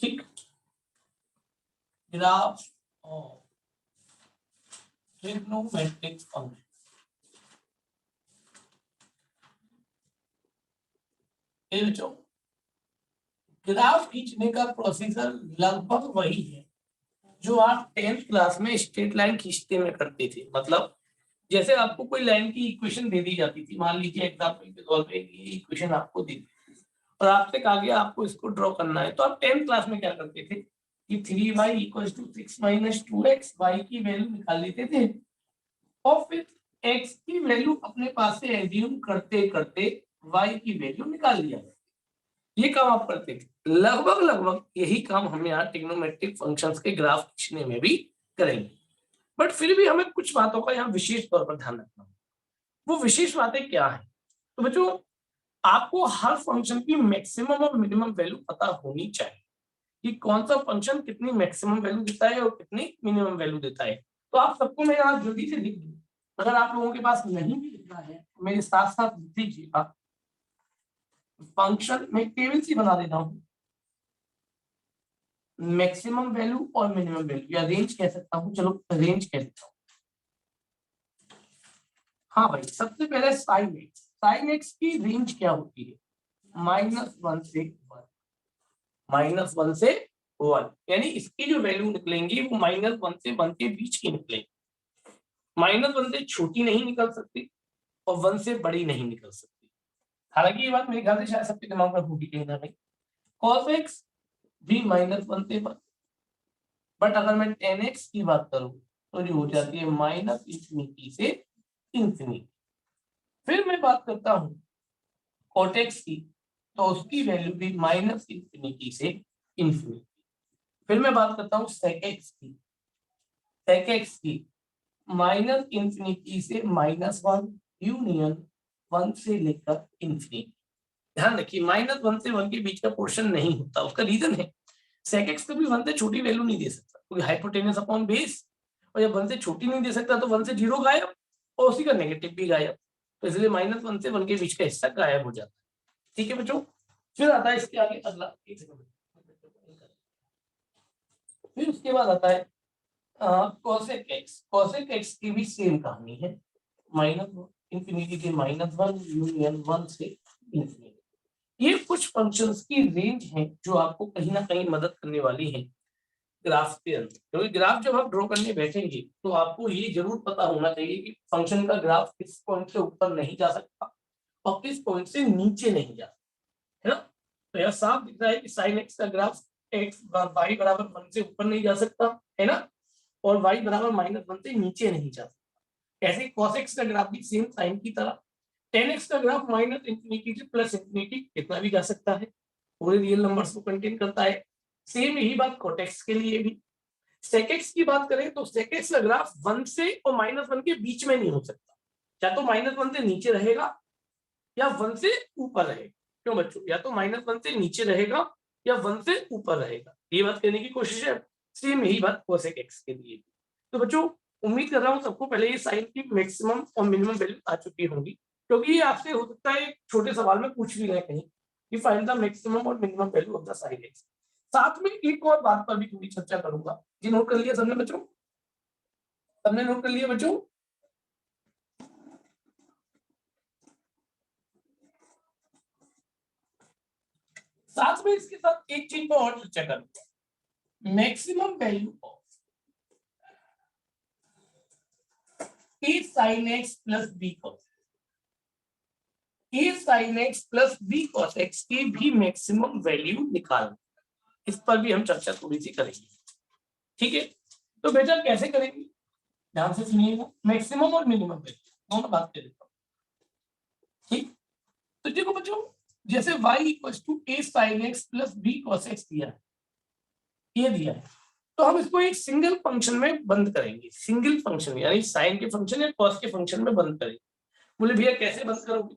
ठीक, graph of trigonometric function. ये बच्चों ग्राफ खींचने का प्रोसीजर लगभग वही है जो आप 10th क्लास में स्ट्रेट लाइन खींचते में करते थे। मतलब जैसे आपको कोई लाइन की इक्वेशन दे दी जाती थी, मान लीजिए एग्जांपल के तौर पे ये इक्वेशन आपको दी और आपसे कहा गया आपको इसको ड्रॉ करना है, तो आप 10th क्लास में क्या करते थे कि 3y = 6 - 2x, y की वैल्यू निकाल लेते थे और फिर x की वैल्यू अपने पास से एज्यूम करते करते y की वैल्यू निकाल लिया। ये काम आप करते थे। लगभग यही काम हम यहाँ ट्रिग्नोमेट्रिक फंक्शंस के ग्राफ खींचने में भी करेंगे, बट फिर भी हमें कुछ बातों का यहाँ विशेष तौर पर ध्यान रखना। वो विशेष बातें क्या है? तो बच्चों आपको हर फंक्शन की मैक्सिमम और मिनिमम वैल्यू पता होनी चाहिए कि कौन सा फंक्शन कितनी मैक्सिमम वैल्यू देता है और कितनी मिनिमम वैल्यू देता है। तो आप सबको मैं यहाँ जल्दी से लिख दूं, अगर आप लोगों के पास नहीं भी लिखना है मेरे साथ साथ लिख दीजिएगा। फंक्शन में टेबल सी बना देता हूं, मैक्सिमम वैल्यू और मिनिमम वैल्यू या रेंज कह सकता हूं, चलो रेंज कह सकता हूं। हाँ भाई, सबसे पहले साइन एक्स की रेंज क्या होती है? -1 से 1, -1 से 1, यानी इसकी जो वैल्यू निकलेंगी वो -1 से 1 के बीच की निकलेगी। -1 से छोटी नहीं निकल सकती और 1 से बड़ी नहीं निकल सकती। हालांकि ये बात मेरे ख्याल से शायद सबके दिमाग में होगी कहीं ना कहीं। cos x भी -1 से 1, बट अगर मैं tan x की बात करूं तो जो हो जाती है -∞ से ∞। फिर मैं बात करता हूं cot x की, तो उसकी वैल्यू भी -∞ से ∞। फिर मैं बात करता हूं sec x की, -∞ से -1 यूनियन 1 से लेकर ∞। ध्यान रखिए -1 से 1 के बीच का पोर्शन नहीं होता, उसका रीजन है sec x कभी 1 से छोटी वैल्यू नहीं दे सकता क्योंकि हाइपोटेनस अपॉन बेस, और जब 1 से छोटी नहीं दे सकता तो 1 से 0 गायब और उसी का नेगेटिव भी गायब, तो इसलिए -1 से 1 के बीच का हिस्सा गायब हो जाता है। ठीक है बच्चों, फिर आता है इसके आगे अगला, फिर उसके बाद आता है cosec x की भी सेम कहानी है, -∞ से -1 यूनियन 1 से ∞। ये कुछ फंक्शंस की रेंज है जो आपको कहीं ना कहीं मदद करने वाली है ग्राफ के अंदर, क्योंकि ग्राफ जब आप ड्रॉ करने बैठेंगे तो आपको ये जरूर पता होना चाहिए कि फंक्शन का ग्राफ किस पॉइंट से ऊपर नहीं जा सकता और किस पॉइंट से नीचे नहीं जा सकता, है ना। तो यह साफ दिख रहा है कि sin x का ग्राफ x y बराबर 1 से ऊपर नहीं जा सकता, है ना, और y बराबर -1 से नीचे नहीं जा सकता। ऐसे cos x का ग्राफ भी सेम साइन की तरह, tan x का ग्राफ -∞ से +∞ कितना भी जा सकता है, पूरे रियल नंबर्स को कंटेन करता है। सेम यही बात cot x के लिए भी। sec x की बात करें तो sec x का ग्राफ 1 से और -1 के बीच में नहीं हो सकता, या तो -1 से नीचे रहेगा या 1 से ऊपर रहेगा। क्यों बच्चों? या तो -1 से नीचे रहेगा या 1 से ऊपर रहेगा, ये बात कहने की कोशिश है। सेम यही बात cosec x के लिए। तो बच्चों उम्मीद कर रहा हूँ सबको पहले ये साइन की मैक्सिमम और मिनिमम वैल्यू आ चुकी होंगी, क्योंकि ये आपसे हो सकता है एक छोटे सवाल में पूछ भी रहे कहीं कि फाइंड द मैक्सिमम और minimum value of the sine x. साथ में एक और बात पर भी थोड़ी चर्चा करूंगा। जी नोट कर लिया सबने बच्चों? सबने नोट कर लिया बच्चों? साथ में इसके साथ एक चीज पर और चर्चा करूंगा, maximum value of a sin x plus b cos a sin x plus b cos x की भी मैक्सिमम वैल्यू निकालना, इस पर भी हम चर्चा थोड़ी सी करेंगे। ठीक है, तो बेटा कैसे करेंगे, ध्यान से सुनिएगा। मैक्सिमम और मिनिमम वैल्यू दोनों बात कर देता हूं। ठीक, तो देखो बच्चों जैसे y = a sin x plus b cos x दिया है, ये दिया है, तो हम इसको एक सिंगल फंक्शन में बंद करेंगे। सिंगल फंक्शन यानी साइन के फंक्शन या कॉस के फंक्शन में बंद करेंगे। बोले भैया कैसे बंद करोगे?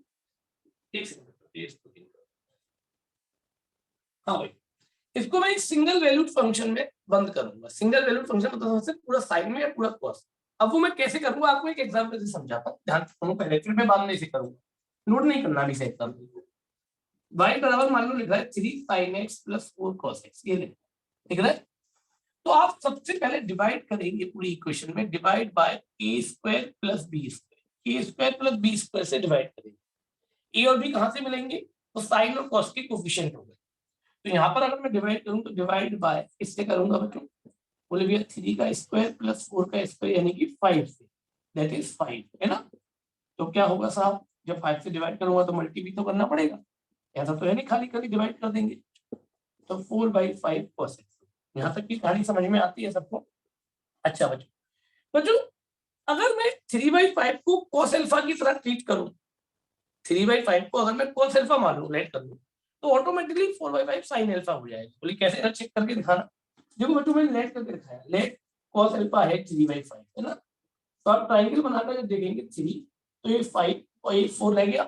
एक सेकंड, हाँ भाई, इसको मैं एक सिंगल वैल्यूड फंक्शन में बंद करूंगा। सिंगल वैल्यूड फंक्शन मतलब पूरा साइन में या पूरा कॉस। अब वो मैं कैसे करूंगा आपको एक एग्जांपल से समझाता हूँ, ध्यान से सुनो पहले, फिर मैं बाद में इसे करूंगा, नोट नहीं करना अभी से एग्जांपल को। y बराबर मान लो लिख रहा है 3 sin x plus 4 cos x, ये लिखा ठीक है। तो आप सबसे पहले डिवाइड करेंगे पूरी इक्वेशन में, divide by a square plus b square, a square plus b square से डिवाइड करेंगे। ए और बी कहां से मिलेंगे, तो साइन और कॉस के कोफिशिएंट हो गए। तो यहाँ पर अगर मैं डिवाइड करूँ तो डिवाइड बाय इससे करूंगा बच्चों, बोले भैया 3 का स्क्वायर प्लस 4 का स्क्वायर यानी कि 5 से, दैट इज 5, है ना। तो क्या होगा साहब, जब 5 से डिवाइड करूंगा तो मल्टी भी तो करना पड़ेगा, ऐसा तो है नहीं खाली खाली डिवाइड कर देंगे। तो 4/5 cos x, यहाँ तक की कहानी समझ में आती है सबको। अच्छा बच्चों अगर मैं 3/5 को cos अल्फा की तरह ट्रीट करूं, 3/5 को अगर मैं cos अल्फा मान लूं, लेट कर लूं, तो ऑटोमेटिकली 4/5 sin अल्फा हो जाएगा। बोले कैसे, चेक करके दिखाना। देखो बच्चों मैंने लेट करके दिखाया, लेट cos अल्फा है 3/5, है ना। तो आप ट्राइंगल बनाकर जब देखेंगे 3, तो ये 5 और ये 4 रह गया।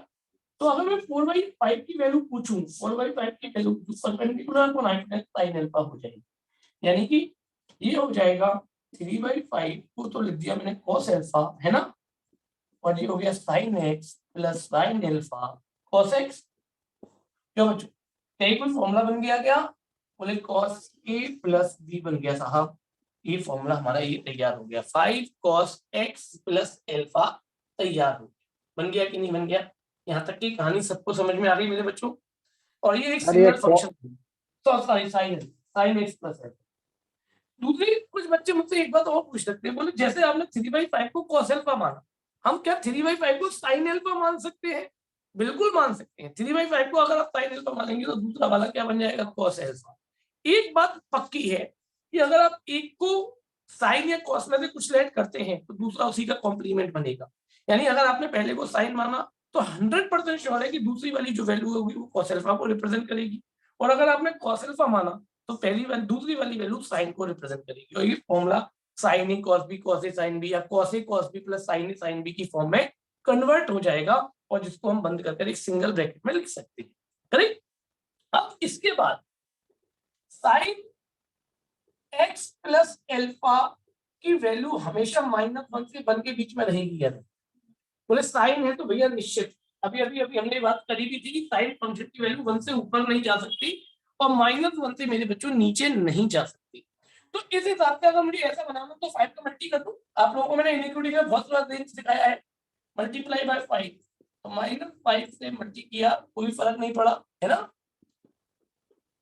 तो अगर मैं 4/5 की वैल्यू पूछूं, 4/5 की वैल्यू परपेंडिकुलर को 90 sin अल्फा हो जाएगी, यानी कि ये हो जाएगा 3/5 को तो लिख दिया मैंने cos अल्फा, है ना, और ये हो गया sin x plus sin alpha cos x। क्यों बच्चों, यही कोई फॉर्मूला बन गया क्या, बोले cos a प्लस b बन गया साहब। ये फॉर्मूला हमारा ये तैयार हो गया, 5 cos x प्लस अल्फा तैयार हो गया। बन गया कि नहीं बन गया, यहाँ तक की कहानी सबको समझ में आ रही है मेरे बच्चों। और ये एक अरे सिंगल फंक्शन, तो sorry sin x plus alpha. दूसरी कुछ बच्चे मुझसे एक बात और पूछ सकते हैं, बोले जैसे आपने 3/5 को cos अल्फा माना, हम क्या 3/5 को sin अल्फा मान सकते हैं, बिल्कुल मान सकते हैं। 3/5 को अगर आप sin अल्फा मानेंगे तो दूसरा वाला क्या बन जाएगा, cos अल्फा। एक बात पक्की है कि अगर आप एक को sin या cos में से कुछ लेट करते हैं तो दूसरा उसी का कॉम्प्लीमेंट बनेगा। यानी अगर आपने पहले को sin माना तो 100% श्योर है कि दूसरी वाली जो वैल्यू होगी वो cos अल्फा को रिप्रेजेंट करेगी, और अगर आपने cos अल्फा माना तो पहली वाली दूसरी वाली वैल्यू साइन को रिप्रेजेंट करेगी, और ये formula sine A cos B cos A sine B या cos A cos B plus sign A sine B की फॉर्म में कन्वर्ट हो जाएगा, और जिसको हम बंद करके एक सिंगल ब्रैकेट में लिख सकते हैं। करेक्ट। अब इसके बाद साइन एक्स प्लस एल्फा की वैल्यू हमेशा -1 से 1 के बीच में रहेगी। यार बोले साइन है तो भैया निश्चित, अभी अभी अभी हमने बात करी भी थी कि साइन फंक्शन की वैल्यू 1 से ऊपर नहीं जा सकती और -1 से मेरे बच्चों नीचे नहीं जा सकती। तो इस हिसाब से अगर मुझे ऐसा बनाना तो 5 का मल्टी कर दूं। आप लोगों को मैंने इनइक्वालिटी का बहुत सारा रेंज सिखाया है, मल्टीप्लाई बाय 5, तो -5 से मल्टी किया कोई फर्क नहीं पड़ा, है ना,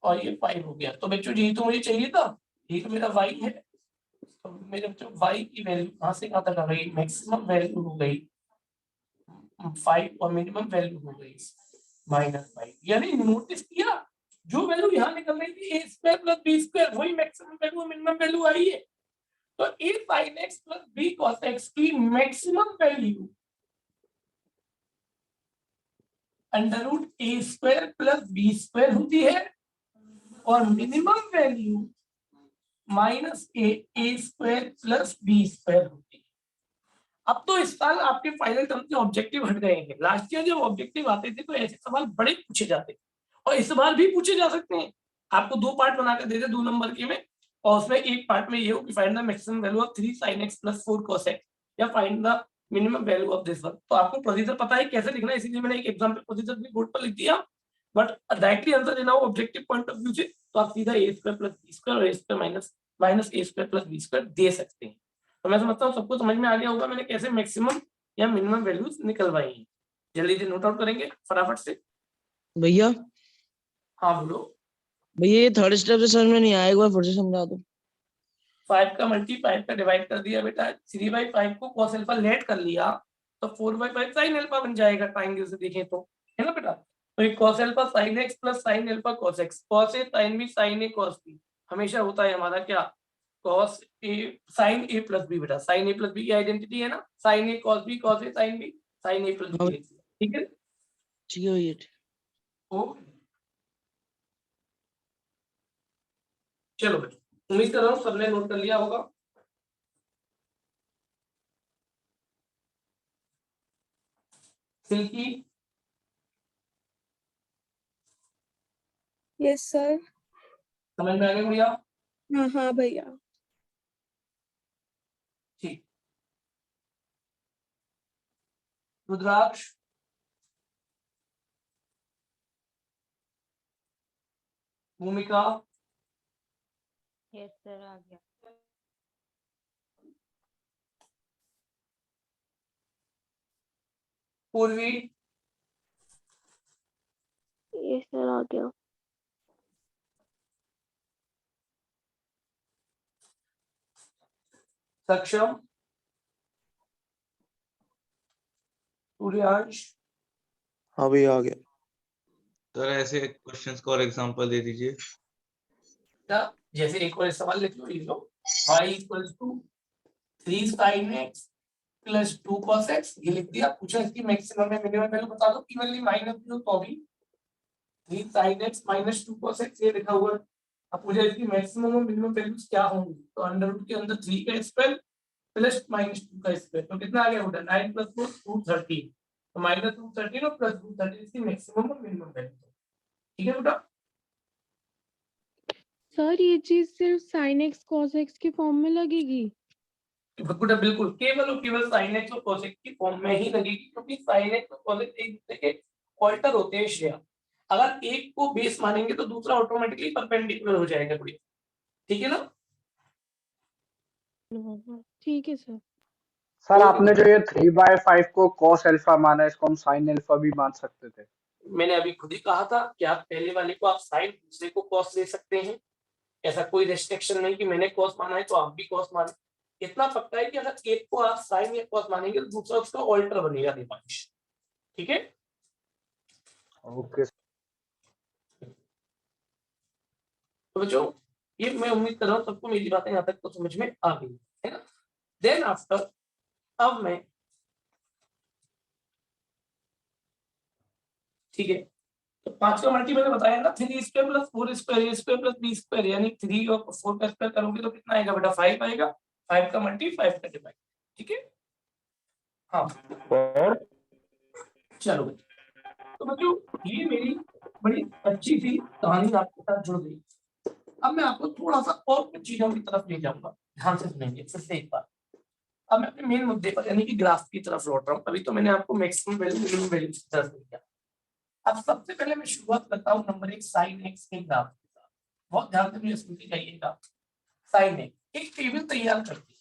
और ये 5 हो गया। तो बच्चों यही तो मुझे चाहिए था, यही तो मेरा y है। तो मेरे बच्चों y की वैल्यू कहां से कहां तक आ गई, मैक्सिमम वैल्यू हो गई 5 और मिनिमम वैल्यू हो गई -5। यानी नोटिस किया, जो वैल्यू यहाँ निकल रही थी a square plus b square, वही मैक्सिमम वैल्यू और मिनिमम वैल्यू आई है। तो a sin x plus b cos x की maximum value √a square plus b square होती है, और minimum value -a square plus b square होती है। अब तो इस साल आपके फाइनल टर्म के ऑब्जेक्टिव हट गए हैं, लास्ट ईयर जब ऑब्जेक्टिव आते थे तो ऐसे सवाल बड़े पूछे जाते थे, और इस बार भी पूछे जा सकते हैं। आपको 2 पार्ट बनाकर दे दे 2 नंबर के में, और उसमें एक पार्ट में ये हो कि find the maximum value of 3 sin x plus 4 cos x, या find the minimum value of this one. तो आपको प्रोसीजर पता है कैसे लिखना है, इसीलिए मैंने एक एग्जांपल प्रोसीजर भी बोर्ड पर लिख दिया। बट डायरेक्टली आंसर देना हो ऑब्जेक्टिव पॉइंट ऑफ व्यू से, तो आप सीधा a square plus b square और a square minus a square plus b square दे सकते हैं। तो मैं समझता हूँ सबको समझ में आ गया होगा मैंने कैसे मैक्सिमम या मिनिमम वैल्यूज निकलवाई हैं। जल्दी से नोट आउट करेंगे फटाफट से। भैया हाँ बोलो। भैया ये थर्ड स्टेप से समझ में नहीं आया, एक बार फिर से समझा दो। 5 का मल्टी 5 का डिवाइड कर दिया बेटा, 3/5 को cos अल्फा लेट कर लिया तो 4/5 sin अल्फा बन जाएगा, ट्रायंगल से देखें तो, है ना बेटा। तो ये cos alpha sin x plus sin alpha cos x, cos a sin b sin a cos b हमेशा होता है हमारा क्या, cos a sin a plus b। बेटा sin a प्लस b की आइडेंटिटी है ना, sin a cos b cos a sin b sin a plus हाँ b, ठीक है। ठीक है भैया। ओके चलो बेटा, उम्मीद कर रहा हूँ सबने नोट कर लिया होगा। Silky, yes sir. समझ में आ गया गुड़िया, हाँ हाँ भैया। ठीक। रुद्राक्ष, भूमिका, यस सर आ गया। पूर्वी, यस सर आ गया। सक्षम, सूर्यांश, हाँ भैया आ गया। सर ऐसे क्वेश्चंस का और एग्जांपल दे दीजिए। क्या? जैसे एक और सवाल लिख लो, y equals to 3 sin x plus 2 cos x, ये लिख दिया। पूछा इसकी मैक्सिमम है मिनिमम वैल्यू बता दो, इवनली माइनस लो तो भी 3 sin x minus 2 cos x ये लिखा हुआ है। अब पूछा इसकी मैक्सिमम और मिनिमम वैल्यूज क्या होंगी, तो अंडर रूट के अंदर 3 का स्क्वायर प्लस माइनस 2 का स्क्वायर, तो कितना आ गया बेटा 9 प्लस 4 213, तो माइनस 213 और प्लस 213 इसकी मैक्सिमम और मिनिमम वैल्यू। ठीक है बेटा, सर ये चीज सिर्फ sin x cos x के फॉर्म में लगेगी? बेटा बिल्कुल केवल और केवल sin x और cos x की फॉर्म में ही लगेगी, क्योंकि sin x और cos x एक दूसरे के ऑल्टर होते हैं श्रेया। अगर एक को बेस मानेंगे तो दूसरा ऑटोमेटिकली परपेंडिकुलर हो जाएगा बढ़िया। ठीक है ना? ठीक है सर। सर आपने जो ये 3/5 को cos अल्फा माना, इसको हम sin अल्फा भी मान सकते थे। मैंने अभी खुद ही कहा था कि आप पहले वाले को आप sin, दूसरे को cos ले सकते हैं। ऐसा कोई रेस्ट्रिक्शन नहीं कि मैंने cos माना है तो आप भी cos माने। इतना पक्का है कि अगर एक को आप sin या cos मानेंगे तो दूसरा उसका ऑल्टर बनेगा दीपांश। ठीक है, ओके तो बच्चों ये मैं उम्मीद कर रहा हूँ सबको मेरी बातें यहाँ तक तो समझ में आ गई है ना। देन आफ्टर अब मैं, ठीक है, तो 5 का मल्टी मैंने बताया ना, 3 square plus 4 square a square plus b square, यानी 3 और 4 का स्क्वायर करोगे तो कितना आएगा बेटा 5 आएगा। 5 का मल्टी 5 का डिवाइड। ठीक है, हाँ चलो तो बच्चों ये मेरी बड़ी अच्छी सी कहानी आपके साथ जुड़ गई। अब मैं आपको थोड़ा सा और कुछ चीजों की तरफ ले जाऊंगा, ध्यान से सुनेंगे फिर से एक बार। अब मैं अपने मेन मुद्दे पर यानी कि ग्राफ की तरफ लौट रहा हूँ। अभी तो मैंने आपको मैक्सिमम वैल्यू मिनिमम वैल्यू की तरफ लिया। अब सबसे पहले मैं शुरुआत करता हूँ नंबर 1 sin x के ग्राफ के साथ। बहुत ध्यान से मुझे सुनते जाइएगा। sin x एक टेबल तैयार करते हैं।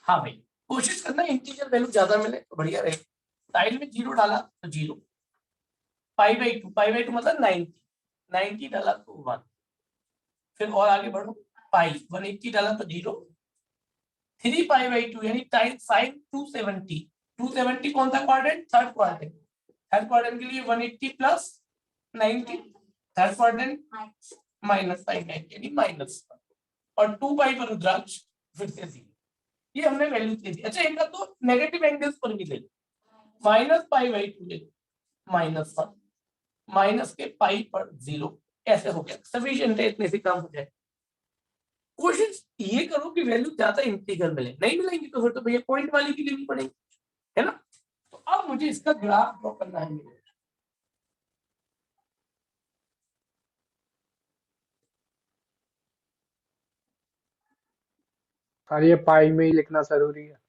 हाँ भाई, कोशिश करना इंटीजर वैल्यू ज्यादा मिले तो बढ़िया रहे। साइड में 0 डाला तो 0, पाई2 मतलब 90, 90 डाला तो 1, फिर और आगे बढ़ो पाई 180 डाला तो 0, 3 पाई2 यानी साइन 270, 270 कौन सा quadrant, third quadrant. Third quadrant के लिए 180 plus 90, third quadrant minus sine 90 यानी माइनस, और 2 पाई पर रुद्राक्ष फिर से 0। ये हमने वैल्यू दे दी। अच्छा इनका तो नेगेटिव एंगल्स पर भी ले लो, माइनस पाई2 ले माइनस 1, माइनस के पाई पर 0, ऐसे हो गया सफिशिएंट है, इतने से काम हो जाए। कोशिश ये करो कि वैल्यू ज्यादा इंटीग्रल मिले, नहीं मिलेंगी तो फिर तो भैया पॉइंट वाली की लेनी पड़ेगी, है ना। तो अब मुझे इसका ग्राफ ड्रॉ करना है मेरे। सर ये पाई में ही लिखना जरूरी है।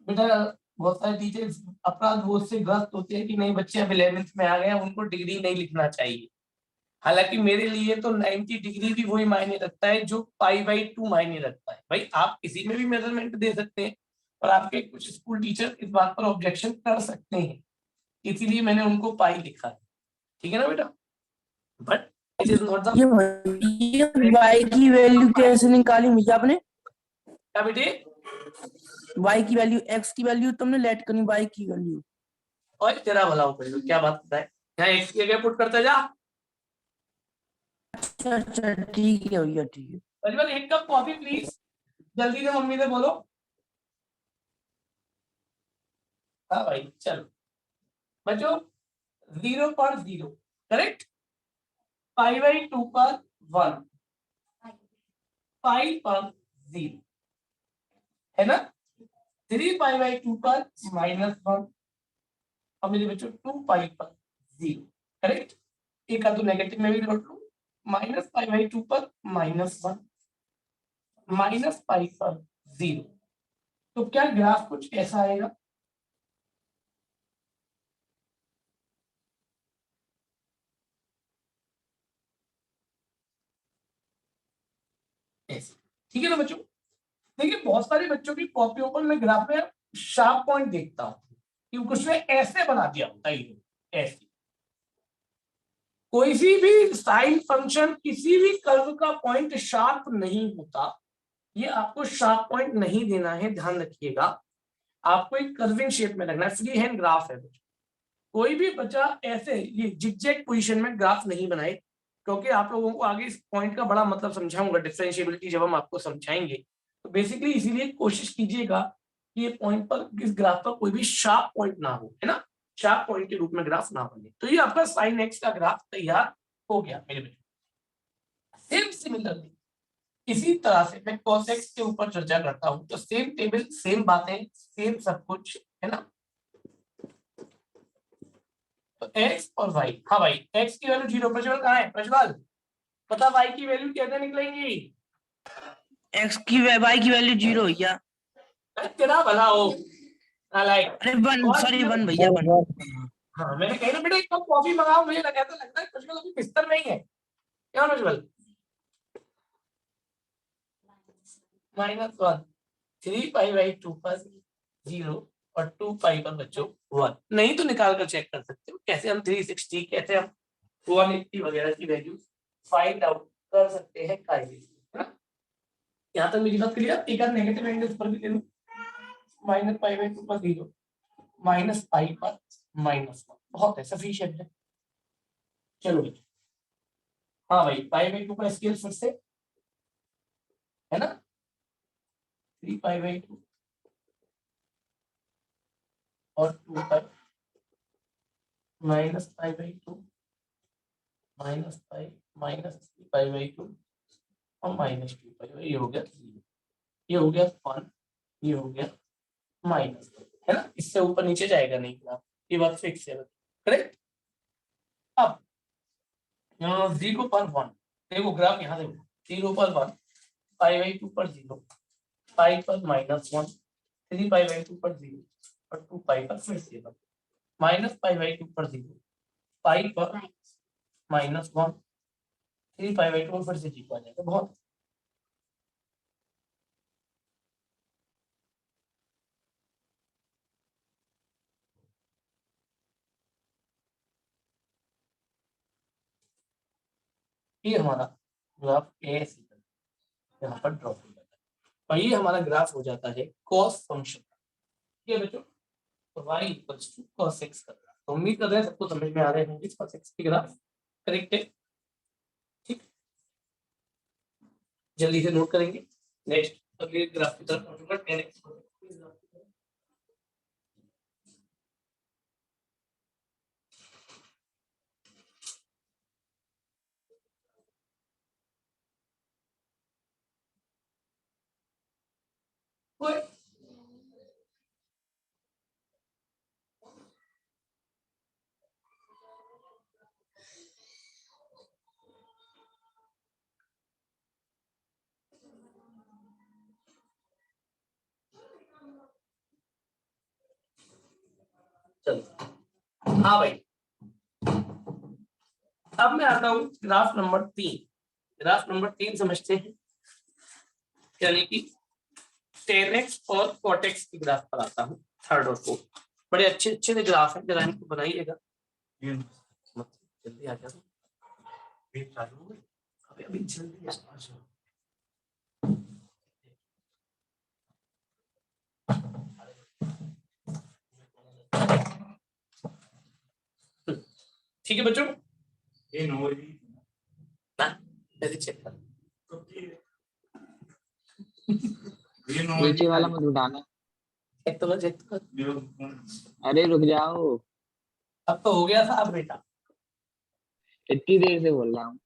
बेटा बहुत सारे टीचर्स अपराध बोध से ग्रस्त होते हैं कि नहीं बच्चे अब 11th में आ गए हैं, उनको डिग्री नहीं लिखना चाहिए। हालांकि मेरे लिए तो 90 डिग्री भी वही मायने रखता है जो पाई/2 मायने रखता है। भाई आप किसी में भी मेजरमेंट दे सकते हैं, और आपके कुछ स्कूल टीचर इस बात पर ऑब्जेक्शन कर सकते हैं, इसीलिए मैंने उनको पाई लिखा है। ठीक है ना बेटा, but it is not the y की वैल्यू कैसे निकाली भैया आपने? क्या बेटे, y की वैल्यू x की वैल्यू तुमने लेट करनी y की वैल्यू। और तेरा भला हो पहले क्या बात करता है, यहाँ एक्स की जगह पुट करता जा। अच्छा ठीक है भैया ठीक है। प्रज्वल एक कप कॉफी प्लीज, जल्दी से मम्मी से बोलो। हाँ भाई चलो बच्चों, 0 पर 0 करेक्ट, पाई/2 पर 1, पाई पर 0 है ना, 3 पाई/2 पर -1, और मेरे बच्चों 2 पाई पर 0 करेक्ट। एक का तो नेगेटिव में भी लौट लूं, माइनस पाई/2 पर -1, माइनस पाई पर 0। तो क्या ग्राफ कुछ ऐसा आएगा। ऐसे, ठीक है ना बच्चों। देखिए बहुत सारे बच्चों की कॉपियों पर मैं ग्राफ में शार्प पॉइंट देखता हूँ कि कुछ ने ऐसे बना दिया होता है, ऐसे। कोई सी भी साइन फंक्शन किसी भी कर्व का पॉइंट शार्प नहीं होता, ये आपको शार्प पॉइंट नहीं देना है, ध्यान रखिएगा। आपको एक कर्विंग शेप में रखना है, फ्री हैंड ग्राफ है। कोई भी बच्चा ऐसे ये जिगजैग पोजीशन में ग्राफ नहीं बनाए, क्योंकि आप लोगों को आगे इस पॉइंट का बड़ा मतलब समझाऊंगा, डिफरेंशिएबिलिटी जब हम आपको समझाएंगे। तो बेसिकली इसीलिए कोशिश कीजिएगा कि ये पॉइंट पर, इस ग्राफ पर कोई भी शार्प पॉइंट ना हो, है ना, शार्प पॉइंट के रूप में ग्राफ ना बने। तो ये आपका साइन एक्स का ग्राफ तैयार हो गया मेरे बच्चों। सेम सिमिलरली इसी तरह से मैं cos x के ऊपर चर्चा करता हूं, तो सेम टेबल, सेम बातें, सेम सब कुछ, है ना। तो x और y, हाँ भाई x की वैल्यू 0, प्रज्वल कहाँ है, प्रज्वल पता y की वैल्यू कैसे निकलेंगी? x की y की वैल्यू 0 भैया। तेरा भला हो, लाइक अरे 1, सॉरी 1 भैया 1। हाँ मैंने कहा ना बेटा एक कप कॉफी मंगाओ, मुझे लगता है प्रज्वल अभी बिस्तर में ही है, क्या प्रज्वल? -1 3π/2 पर 0 और 2π पर बच्चों 1, नहीं तो निकाल कर चेक कर सकते हो कैसे हम 360, कैसे हम 180 वगैरह की वैल्यू फाइंड आउट कर सकते हैं कायदे से, है ना। यहाँ तक मेरी बात क्लियर? एक आध नेगेटिव एंगल्स पर भी ले लो, -π/2 पर 0, -π पर -1, बहुत है, सफिशिएंट है। चलो बच्चों, हाँ भाई π/2 का स्केल फिर से, है ना, 3π/2 और 2π, -π/2 -π -3π/2 और -2π, ये हो गया 0, ये हो गया 1, ये हो गया माइनस, है ना। इससे ऊपर नीचे जाएगा नहीं ग्राफ, ये बात फिक्स है, करेक्ट। अब 0 पर 1 देखो, ग्राफ यहाँ देखो, 0 पर 1, π/2 पर 0, π पर -1, 3π/2 पर 0 और 2π पर फिर से 1, -π/2 पर 0, π पर -1, 3π/2 पर फिर से 0 आ जाएगा, बहुत। ये हमारा ग्राफ ऐसे यहाँ पर ड्रॉ हो जाता है, और ये हमारा ग्राफ हो जाता है कॉस फंक्शन, ठीक है बच्चों। तो y equals to cos x का ग्राफ। तो उम्मीद कर रहे हैं सबको समझ में आ रहे होंगे cos x की ग्राफ, करेक्ट है, ठीक। जल्दी से नोट करेंगे। नेक्स्ट अगले ग्राफ की तरफ पहुंचूंगा, 10x चलो, हाँ भाई अब मैं आता हूँ ग्राफ नंबर 3। ग्राफ नंबर 3 समझते हैं, यानी कि 10x और cot x की ग्राफ पर आता हूँ, थर्ड और फोर्थ। बड़े अच्छे अच्छे से ग्राफ है, जरा इनको बनाइएगा, जल्दी आ जाओ, अभी जल्दी आ जाओ। ठीक है बच्चों, ये चेक कर, नीचे वाला मत उठाना। चेक तो कर। अरे रुक जाओ, अब तो हो गया साहब बेटा, इतनी देर से बोल रहा हूँ।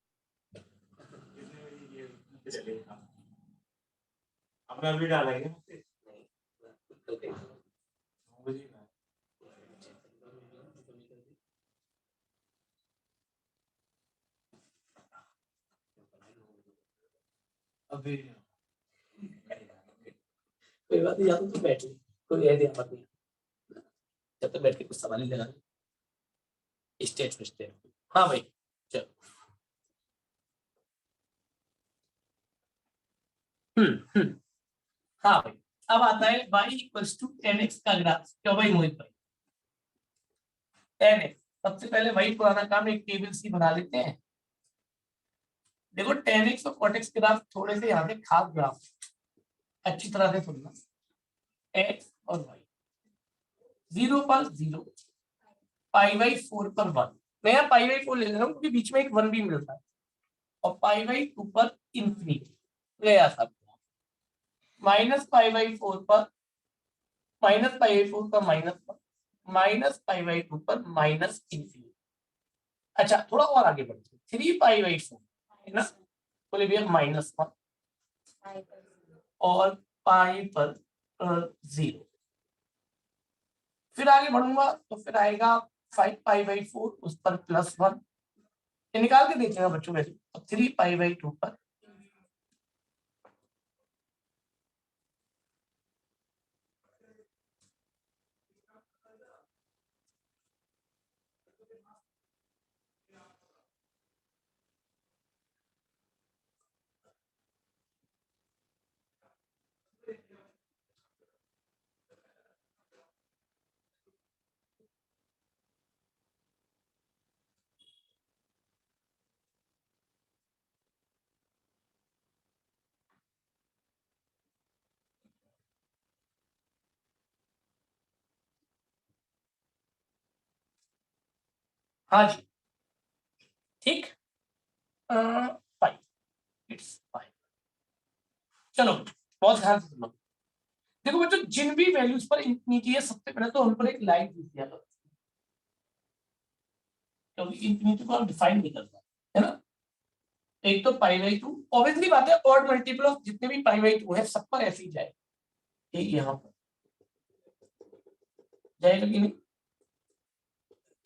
अब अभी डालेंगे अभी, कोई बात नहीं, या तो बैठ ले, कोई ऐसी मत नहीं, जब तक बैठ के कुछ सवाल ही लगा स्टेट पे स्टेट। हाँ भाई चलो, हाँ भाई, अब आता है y इक्वल्स टू 10x का ग्राफ। क्यों भाई मोहित भाई? 10x, सबसे पहले वही पुराना काम, एक टेबल सी बना लेते हैं। देखो 10x और cot x ग्राफ थोड़े से यहाँ पे खास ग्राफ, अच्छी तरह से सुनना। x और y 0 पर 0, पाई बाई 4 पर 1। मैं यहाँ पाई बाई 4 ले रहा हूँ क्योंकि बीच में एक 1 भी मिलता है, और पाई बाई 2 पर इंफिनिटी गया सब। माइनस पाई बाई 4 पर, माइनस पाई बाई 4 पर माइनस 1, माइनस पाई बाई 2 पर माइनस इंफिनिटी। अच्छा थोड़ा और आगे बढ़ते, 3 पाई बाई 4 है ना, बोले भैया माइनस 1 और पाई पर 0। फिर आगे बढ़ूंगा तो फिर आएगा 5 पाई बाई 4 उस पर प्लस 1, ये निकाल के देखिएगा बच्चों वैसे, और 3 पाई बाई 2 पर हाँ जी ठीक, 5, इट्स 5। चलो बहुत ध्यान से सुनो। देखो बच्चों, जिन भी वैल्यूज पर इंफिनिटी है सबसे पहले तो हम पर एक लाइन खींच दिया करो, क्योंकि इंफिनिटी को हम डिफाइन नहीं करता है ना। एक तो पाई बाई 2, ऑब्वियसली बात है, ऑड मल्टीपल ऑफ जितने भी पाई बाई 2 है सब पर ऐसे ही जाए, ये यहाँ पर जाएगा कि नहीं?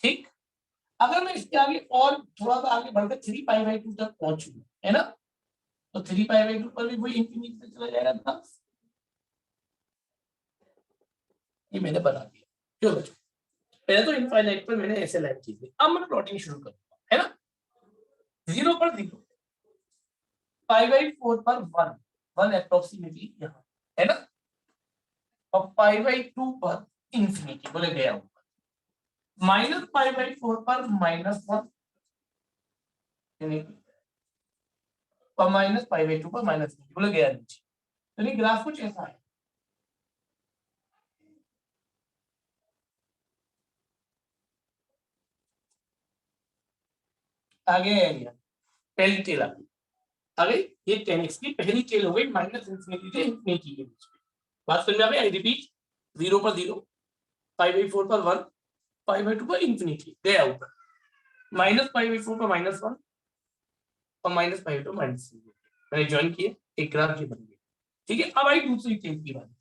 ठीक, अगर मैं इसके आगे और थोड़ा सा आगे बढ़कर 3 पाई बाई 2 तक पहुंचू है ना, तो 3 पाई बाई 2 पर भी वही इंफिनिटी से चला जाएगा ना। ये मैंने बना दिया, क्यों बच्चों? पहले तो इनफाइनाइट पर मैंने ऐसे लाइन की थी, अब मैं प्लॉटिंग शुरू करूंगा है ना। 0 पर 0, पाई बाई 4 पर 1 अप्रोक्सीमेटली यहाँ है ना, और पाई बाई 2 पर इंफिनिटी बोले गया ऊपर, माइनस पाई बाई 4 पर माइनस 1 और माइनस पाई बाई 2 पर माइनस बोले गया नीचे। तो ये ग्राफ कुछ ऐसा है। आगे एरिया पहली टेल आ गई, ये 10x की पहली टेल हो गई माइनस इंफिनिटी से इंफिनिटी के बीच में। बात समझ में आ गई? आई रिपीट, 0 पर 0, पाई बाई 4 पर 1, पाई बाई 2 पर इंफिनिटी गया ऊपर, माइनस पाई बाई 4 पर माइनस 1 और माइनस पाई बाई 2 माइनस। मैंने ज्वाइन किए, एक ग्राफ ये बन गया। ठीक है, अब आई दूसरी टेल की बात,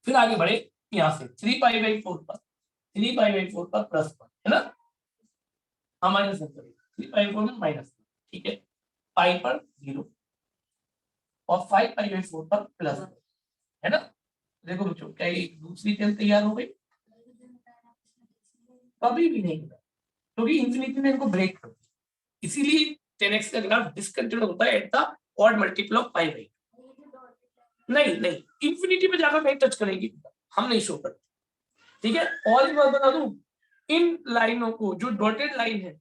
फिर आगे बढ़े यहाँ से 3 पाई बाई 4 पर, 3 पाई बाई 4 पर प्लस 1 है ना, हाँ माइनस 3 पाई 4 में माइनस, ठीक है, पाई पर 0 और 5 पाई बाई 4 पर प्लस है ना। देखो बच्चों, क्या एक दूसरी टेल तैयार हो गई? कभी भी नहीं होगा, क्योंकि इंफिनिटी ने इनको ब्रेक कर दिया, इसीलिए 10x का ग्राफ डिसकंटिन्यूअस होता है at the odd multiple of pi by. नहीं नहीं, इंफिनिटी पे जाकर नहीं टच करेंगे, हम नहीं शो करते। ठीक है, और एक बात बता दूं, इन लाइनों को जो डॉटेड लाइन है,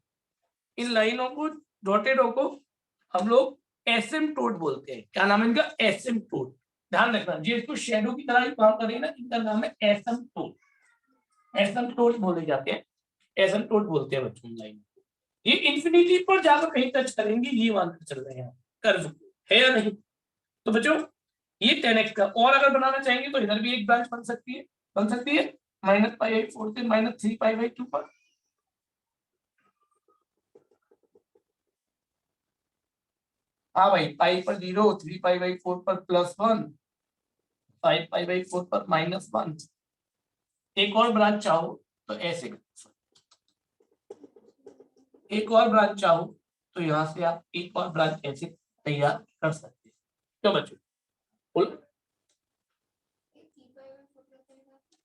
इन लाइनों को डॉटेड को हम लोग एसिम्पटोट बोलते हैं। क्या नाम है इनका? एसिम्पटोट। ध्यान रखना, जिसको शेडो की तरह ही काम करेंगे ना, इनका नाम है एसिम्पटोट। एसिम्पटोट बोले जाते हैं, एसिम्पटोट बोलते हैं बच्चों लाइन को। ये इंफिनिटी पर जाकर कहीं टच करेंगे, ये मानकर चल रहे हैं कर्व है या नहीं? तो बच्चों ये 10x का, और अगर बनाना चाहेंगे तो इधर भी एक ब्रांच बन सकती है माइनस पाई बाई 4 से माइनस 3 पाई बाई 2 पर। हाँ भाई, पाई पर 0, 3 पाई बाई 4 पर प्लस 1, 5 पाई बाई 4 पर माइनस 1। एक और ब्रांच चाहो तो ऐसे, एक और ब्रांच चाहो तो यहां से आप एक और ब्रांच ऐसे तैयार कर सकते हैं। क्यों बच्चों? बोलो,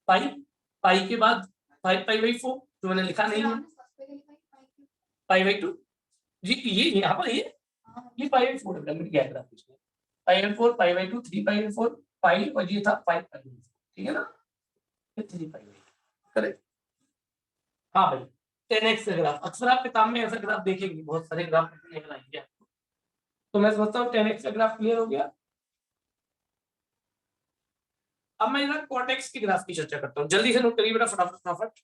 पाई के बाद 5 पाई बाई 4 जो मैंने लिखा नहीं है, पाई बाई 2 जी, ये यहाँ पर ये पाई बाई 4 है, π/4 π/2 3π/4 पाई और ये था 5π/4, ठीक है ना, ये 3π/4 करेक्ट। हाँ भाई 10x का ग्राफ, अक्सर आप किताब में ऐसा ग्राफ देखेंगे, बहुत सारे ग्राफ निकल आएंगे आपको। तो मैं समझता हूँ 10x का ग्राफ क्लियर हो गया। अब मैं इधर cot x की ग्राफ की चर्चा करता हूँ, जल्दी से नोट करिए बेटा फटाफट।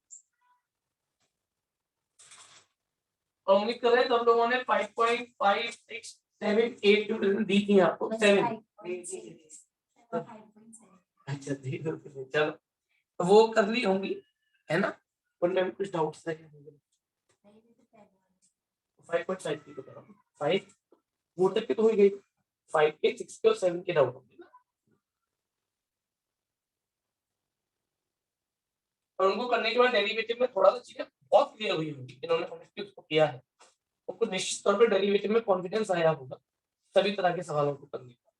और उम्मीद कर रहे हैं तो हम लोगों ने 5.5678 दी थी आपको 7। अच्छा चलो तो वो कर ली होंगी है ना, उनमें भी कुछ डाउट्स है 5.5 की तो करो 5 वो तक के तो हो ही गई, 5 के 6 के और 7 के डाउट होंगे ना, और उनको करने के बाद डेरिवेटिव में थोड़ा सा चीजें बहुत क्लियर हुई होंगी, इन्होंने ऑनेस्टली उसको किया है, उनको निश्चित तौर पर डेरिवेटिव में कॉन्फिडेंस आया होगा सभी तरह के सवालों को करने का।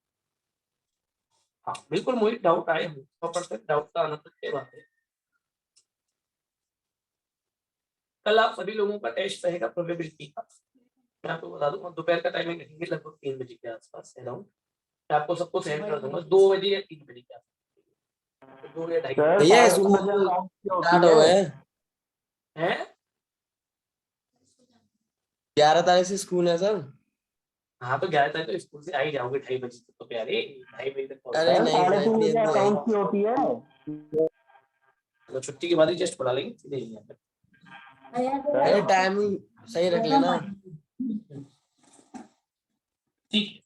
हाँ बिल्कुल मुझे डाउट आए होंगे, 100% डाउट का आना तक बात है। कल आप सभी लोगों का टेस्ट रहेगा प्रोबेबिलिटी का, मैं आपको बता दूं दोपहर का टाइमिंग रखेंगे लगभग 3 बजे के आसपास अराउंड, मैं आपको सबको सेंड कर दूंगा 2 बजे या 3 बजे के आसपास, 2 या 2:30 भैया स्कूल स्टार्ट हो गए हैं। 11 तारीख से स्कूल है सर। हाँ तो 11 तारीख तो स्कूल से आ ही जाओगे 2:30 बजे तक तो प्यारे, 2:30 बजे तक अरे नहीं तो छुट्टी के बाद ही टेस्ट पढ़ा लेंगे सीधे यहाँ पे। अरे टाइमिंग सही रख लेना। ठीक है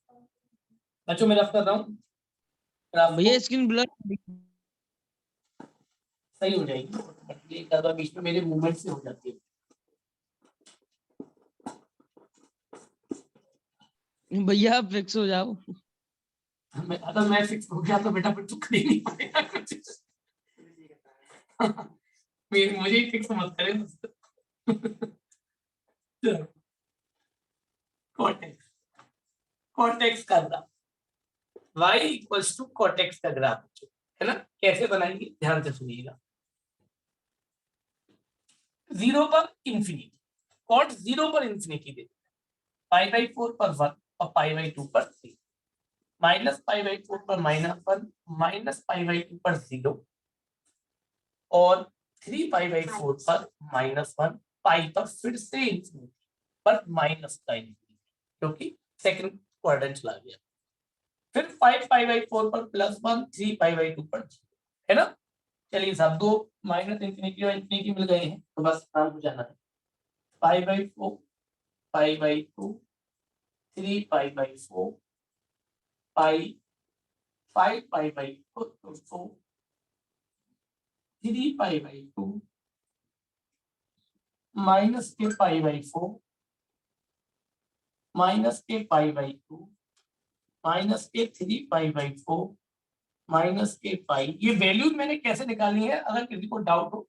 बच्चों मैं रफ कर रहा हूँ, भैया स्क्रीन ब्लर सही हो जाएगी, ये ज्यादा बीच में मेरे मूवमेंट से हो जाती है। भैया फिक्स हो जाओ। अगर मैं फिक्स हो गया तो बेटा फिर तो कर ही नहीं पाएगा कुछ। मुझे ही फिक्स मत करें। cot x का graph y equals to cot x का ग्राफ है ना, कैसे बनाएंगे ध्यान से सुनिएगा। 0 पर इंफिनिटी, cot 0 पर इंफिनिटी दे π/4 पर 1 और π/2 पर 3, -π/4 पर -1 -π/2 पर 0 और 3π/4 पर -1 पाई पर फिर से इंफिनिटी पर माइनस का इंफिनिटी क्योंकि सेकंड क्वाड्रेंट चला गया, फिर 5π/4 पर +1 3π/2 पर 0 है ना। चलिए साहब दो माइनस इंफिनिटी और इंफिनिटी मिल गए हैं तो बस काम हो जाना है। π/4 π/2 3π/4 पाई 5π/4 3π/2 माइनस के π/4 माइनस के π/2 माइनस के 3π/4 माइनस के पाई। ये वैल्यूज मैंने कैसे निकाली है, अगर किसी को डाउट हो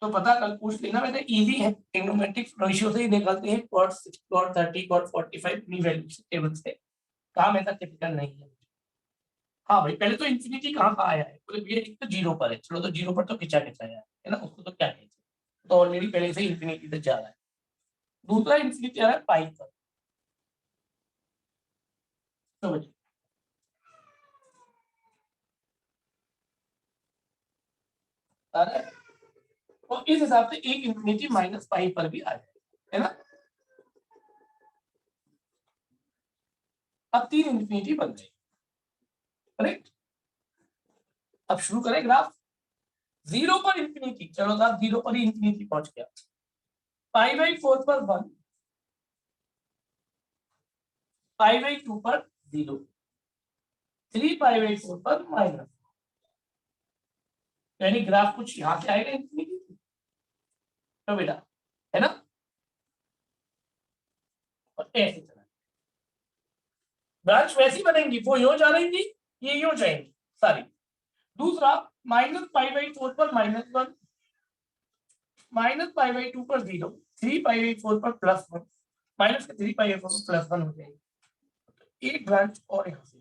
तो पता कल पूछ लेना, वैसे इजी है, ट्रिग्नोमेट्रिक रेशियो से ही निकालते हैं, cot 6 cot 30 cot 45 अपनी वैल्यू से टेबल से, काम ऐसा टिपिकल नहीं है। हाँ भाई पहले तो इंफिनिटी कहाँ का आया है, बोले भैया एक तो 0 पर है, चलो तो 0 पर तो खिंचा है ना, उसको तो क्या कहते हैं, तो ऑलरेडी पहले से इंफिनिटी तक जा रहा है। दूसरा इंफिनिटी आ रहा है पाई पर, समझिए और इस हिसाब से एक इंफिनिटी माइनस पाई पर भी आ जाएगा है ना। अब 3 इंफिनिटी बन गई, करेक्ट। अब शुरू करें ग्राफ 0 पर इंफिनिटी, चलो साहब 0 पर ही इंफिनिटी पहुंच गया, π/4 पर 1 π/2 पर 0 3π/4 पर माइनस, यानी ग्राफ कुछ यहां से आएगा इंफिनिटी तो बेटा है ना, और ऐसे चला ब्रांच वैसी बनेंगी, वो यूं जा रहेंगी ये यूं जाएंगी सारी। दूसरा -π/4 पर -1 -π/2 पर 0 3π/4 पर +1 माइनस के 3π/4 पर +1 हो जाएगी, एक ब्रांच और यहां से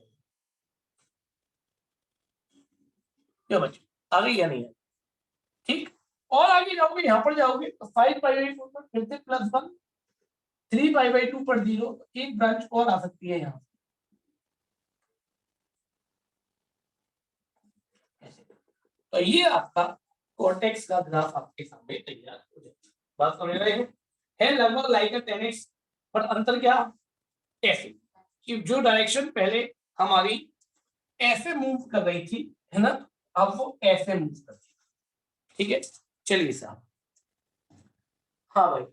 क्या बच्चे आ गई या नहीं है, ठीक। और आगे जाओगे यहां पर जाओगे तो 5π/4 पर फिर से +1 3π/2 पर 0, एक ब्रांच और आ सकती है यहाँ, तो ये आपका कोर्टेक्स का ग्राफ आपके सामने तैयार हो जाएगा। बात समझ रहे हैं? है लगभग लाइक 10x, पर अंतर क्या ऐसे कि जो डायरेक्शन पहले हमारी ऐसे मूव कर रही थी, है ना, अब वो ऐसे मूव कर रही है। ठीक है, चलिए साहब। हाँ भाई,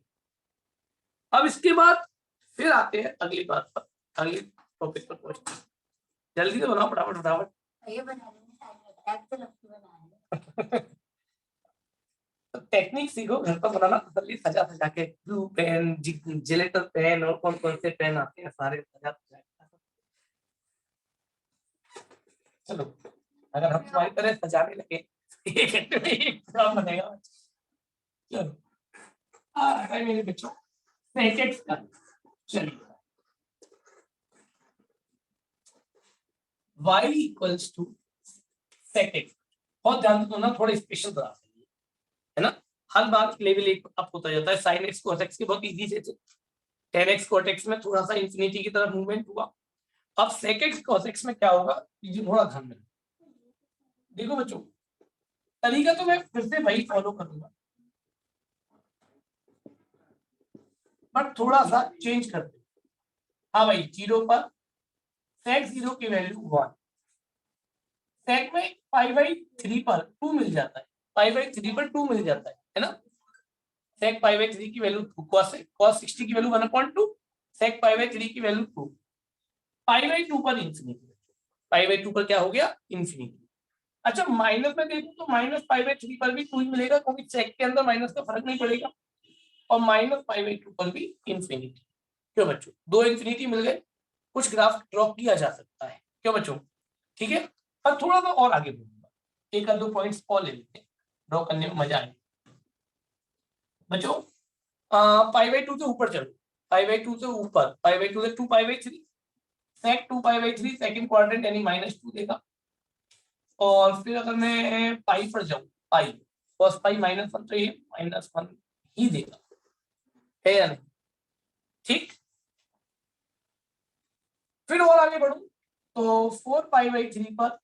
अब इसके बाद फिर आते हैं अगली बात पर, अगले टॉपिक पर पहुंचते हैं। जल्दी से बनाओ, फटाफट फटाफट। टेक्निक सीखो घर पर बनाना, तसल्ली सजा सजा के, ब्लू पेन, जिलेटर पेन और कौन कौन से पेन आते हैं सारे सजा सजा के। चलो, अगर हम तुम्हारी तरह सजाने लगे एक घंटे में एक प्रोग्राम बनेगा। चलो है मेरे बच्चों, सेकेंड्स का। चलिए, y इक्वल्स टू सेकेंड। बहुत ध्यान दो ना, थोड़े स्पेशल बना है ना, हर बार लेवल एक अप होता जाता है। sin x cos x के बहुत इजी से 10x cot x में थोड़ा सा इंफिनिटी की तरफ मूवमेंट हुआ। अब sec x cos x में क्या होगा, ये थोड़ा ध्यान में देखो बच्चों। तरीका तो मैं फिर से वही फॉलो करूंगा, बट थोड़ा सा चेंज करते हैं। हाँ भाई, 0 पर sec 0 की वैल्यू 1, sec में π/3 पर 2 मिल जाता है, π/3 पर 2 मिल जाता है ना। sec π/3 की वैल्यू 2, cos 60 की वैल्यू 1/2, sec π/3 की वैल्यू 2, π/2 पर इंफिनिटी, π/2 पर क्या हो गया, इंफिनिटी। अच्छा, माइनस में देखूं तो माइनस π/3 पर भी 2 ही मिलेगा, क्योंकि sec के अंदर माइनस का फर्क नहीं पड़ेगा, और माइनस π/2 पर भी इंफिनिटी। क्यों बच्चों, दो इंफिनिटी मिल गए, कुछ ग्राफ ड्रॉ किया जा सकता है। क्यों बच्चों, ठीक है। अब थोड़ा सा और आगे बढ़ूंगा, एक या दो पॉइंट्स और ले लेते हैं, ड्रॉ करने में मजा आएगा बच्चों। π/2 से ऊपर चलो, π/2 से ऊपर, π/2 से 2π/3, sec 2π/3 सेकंड क्वाड्रेंट यानी -2 देगा। और फिर अगर मैं पाई पर जाऊं, पाई cos पाई -1, तो ये -1 ही देगा, है या नहीं, ठीक। फिर और आगे बढ़ूं तो 4π/3 पर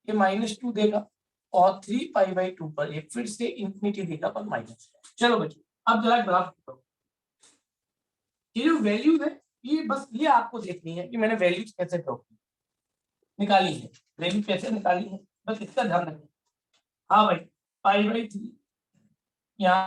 ये -2 देगा, और 3π/2 पर ये फिर से इंफिनिटी देगा पर माइनस। चलो बच्चों, अब जरा ग्राफ करो, ये जो वैल्यूज है, ये बस ये आपको देखनी है कि मैंने वैल्यूज कैसे ड्रॉ की, निकाली है, वैल्यू कैसे निकाली है, बस इसका ध्यान रखना। हाँ भाई, π/3 यहाँ